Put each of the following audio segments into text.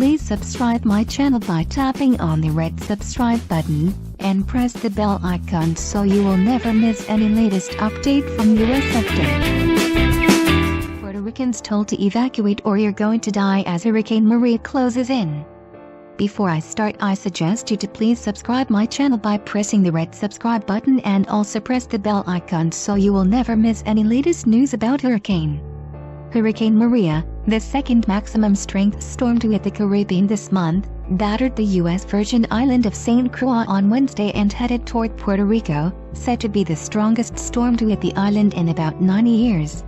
Please subscribe my channel by tapping on the red subscribe button and press the bell icon so you will never miss any latest update from US update. Puerto Ricans told to evacuate or you're going to die as Hurricane Maria closes in. Before I start, I suggest you to please subscribe my channel by pressing the red subscribe button and also press the bell icon so you will never miss any latest news about Hurricane Maria, the second maximum strength storm to hit the Caribbean this month, battered the U.S. Virgin Island of St. Croix on Wednesday and headed toward Puerto Rico, said to be the strongest storm to hit the island in about 90 years.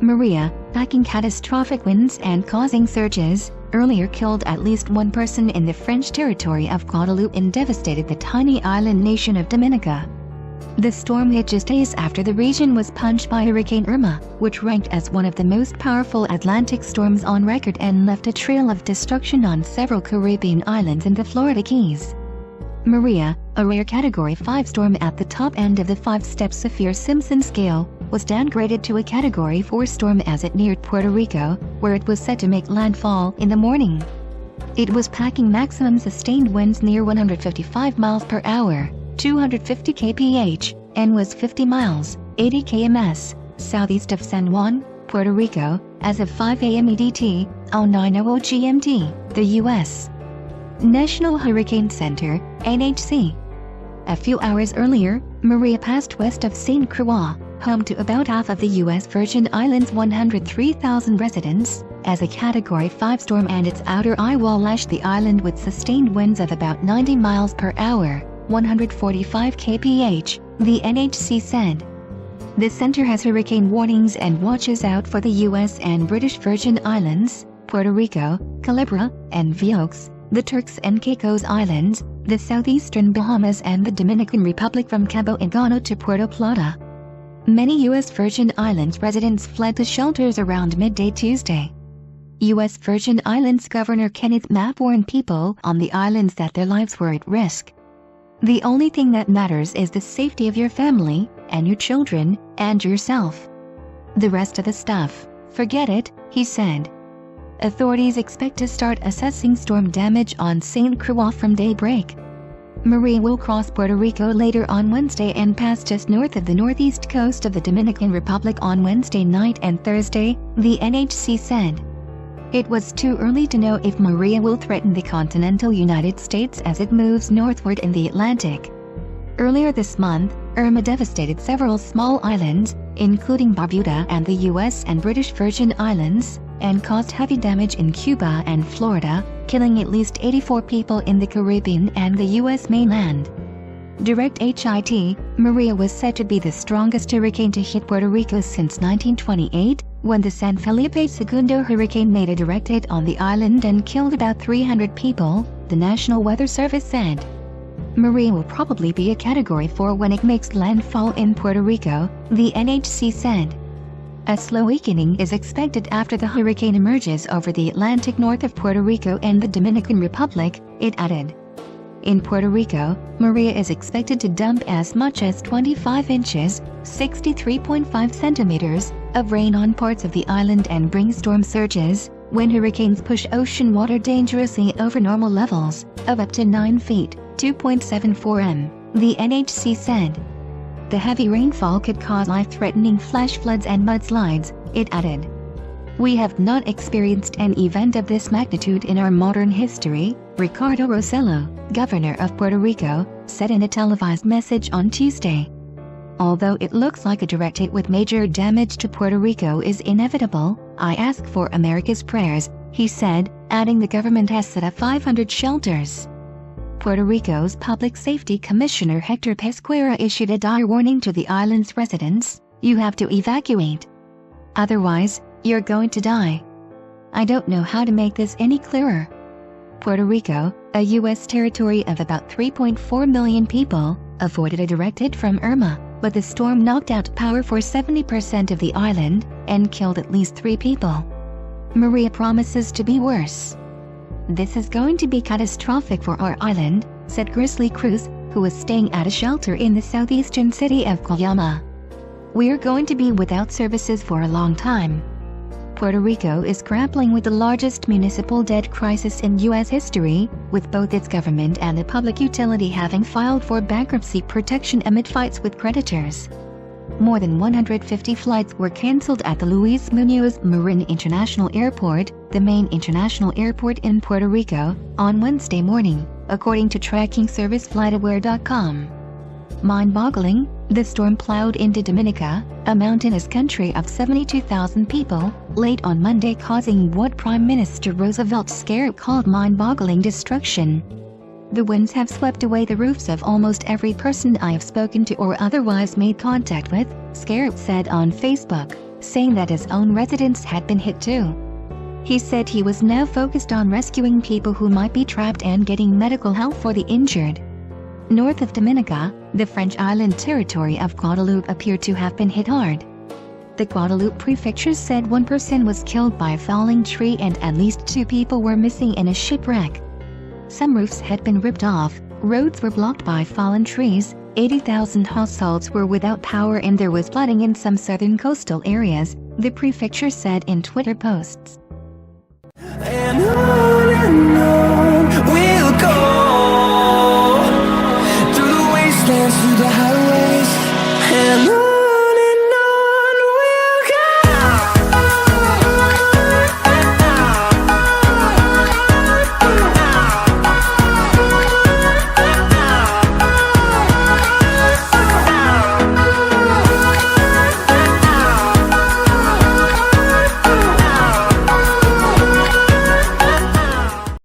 Maria, packing catastrophic winds and causing surges, earlier killed at least one person in the French territory of Guadeloupe and devastated the tiny island nation of Dominica. The storm hit just days after the region was punched by Hurricane Irma, which ranked as one of the most powerful Atlantic storms on record and left a trail of destruction on several Caribbean islands and the Florida Keys. Maria, a rare Category 5 storm at the top end of the 5-step Saffir-Simpson scale, was downgraded to a Category 4 storm as it neared Puerto Rico, where it was set to make landfall in the morning. It was packing maximum sustained winds near 155 miles per hour, 250 kph, and was 50 miles, 80 kms, southeast of San Juan, Puerto Rico, as of 5 a.m. EDT, 0900 GMT, the U.S. National Hurricane Center, NHC. A few hours earlier, Maria passed west of St. Croix, home to about half of the U.S. Virgin Islands' 103,000 residents, as a Category 5 storm, and its outer eye wall lashed the island with sustained winds of about 90 miles per hour, 145 kph, the NHC said. The center has hurricane warnings and watches out for the U.S. and British Virgin Islands, Puerto Rico, Calabria, and Vieques, the Turks and Caicos Islands, the southeastern Bahamas, and the Dominican Republic from Cabo Engano to Puerto Plata. Many U.S. Virgin Islands residents fled to shelters around midday Tuesday. U.S. Virgin Islands Governor Kenneth Mapp warned people on the islands that their lives were at risk. "The only thing that matters is the safety of your family, and your children, and yourself. The rest of the stuff, forget it," he said. Authorities expect to start assessing storm damage on St. Croix from daybreak. Maria will cross Puerto Rico later on Wednesday and pass just north of the northeast coast of the Dominican Republic on Wednesday night and Thursday, the NHC said. It was too early to know if Maria will threaten the continental United States as it moves northward in the Atlantic. Earlier this month, Irma devastated several small islands, including Barbuda and the U.S. and British Virgin Islands, and caused heavy damage in Cuba and Florida, killing at least 84 people in the Caribbean and the U.S. mainland. Direct HIT, Maria was said to be the strongest hurricane to hit Puerto Rico since 1928, when the San Felipe II hurricane made a direct hit on the island and killed about 300 people, the National Weather Service said. Maria will probably be a Category 4 when it makes landfall in Puerto Rico, the NHC said. A slow weakening is expected after the hurricane emerges over the Atlantic north of Puerto Rico and the Dominican Republic, it added. In Puerto Rico, Maria is expected to dump as much as 25 inches, 63.5 centimeters, of rain on parts of the island and bring storm surges, when hurricanes push ocean water dangerously over normal levels, of up to 9 feet, 2.74 m, the NHC said. The heavy rainfall could cause life-threatening flash floods and mudslides, it added. We have not experienced an event of this magnitude in our modern history, Ricardo Rossello, governor of Puerto Rico, said in a televised message on Tuesday. Although it looks like a direct hit with major damage to Puerto Rico is inevitable, I ask for America's prayers, he said, adding the government has set up 500 shelters. Puerto Rico's Public Safety Commissioner Hector Pesquera issued a dire warning to the island's residents: "You have to evacuate. Otherwise, you're going to die." I don't know how to make this any clearer. Puerto Rico, a U.S. territory of about 3.4 million people, avoided a direct hit from Irma, but the storm knocked out power for 70% of the island and killed at least 3 people. Maria promises to be worse. "This is going to be catastrophic for our island," said Grizzly Cruz, who was staying at a shelter in the southeastern city of Guayama. "We're going to be without services for a long time." Puerto Rico is grappling with the largest municipal debt crisis in U.S. history, with both its government and the public utility having filed for bankruptcy protection amid fights with creditors. More than 150 flights were cancelled at the Luis Muñoz Marin International Airport, the main international airport in Puerto Rico, on Wednesday morning, according to tracking service FlightAware.com. Mind-boggling, the storm plowed into Dominica, a mountainous country of 72,000 people, late on Monday, causing what Prime Minister Roosevelt Scarab called mind-boggling destruction. The winds have swept away the roofs of almost every person I have spoken to or otherwise made contact with, Scarab said on Facebook, saying that his own residence had been hit too. He said he was now focused on rescuing people who might be trapped and getting medical help for the injured. North of Dominica, the French island territory of Guadeloupe appeared to have been hit hard. The Guadeloupe prefecture said one person was killed by a falling tree and at least 2 people were missing in a shipwreck. Some roofs had been ripped off, roads were blocked by fallen trees, 80,000 households were without power and there was flooding in some southern coastal areas, the prefecture said in Twitter posts. And on we'll go, through the wastelands, through the highways, and on.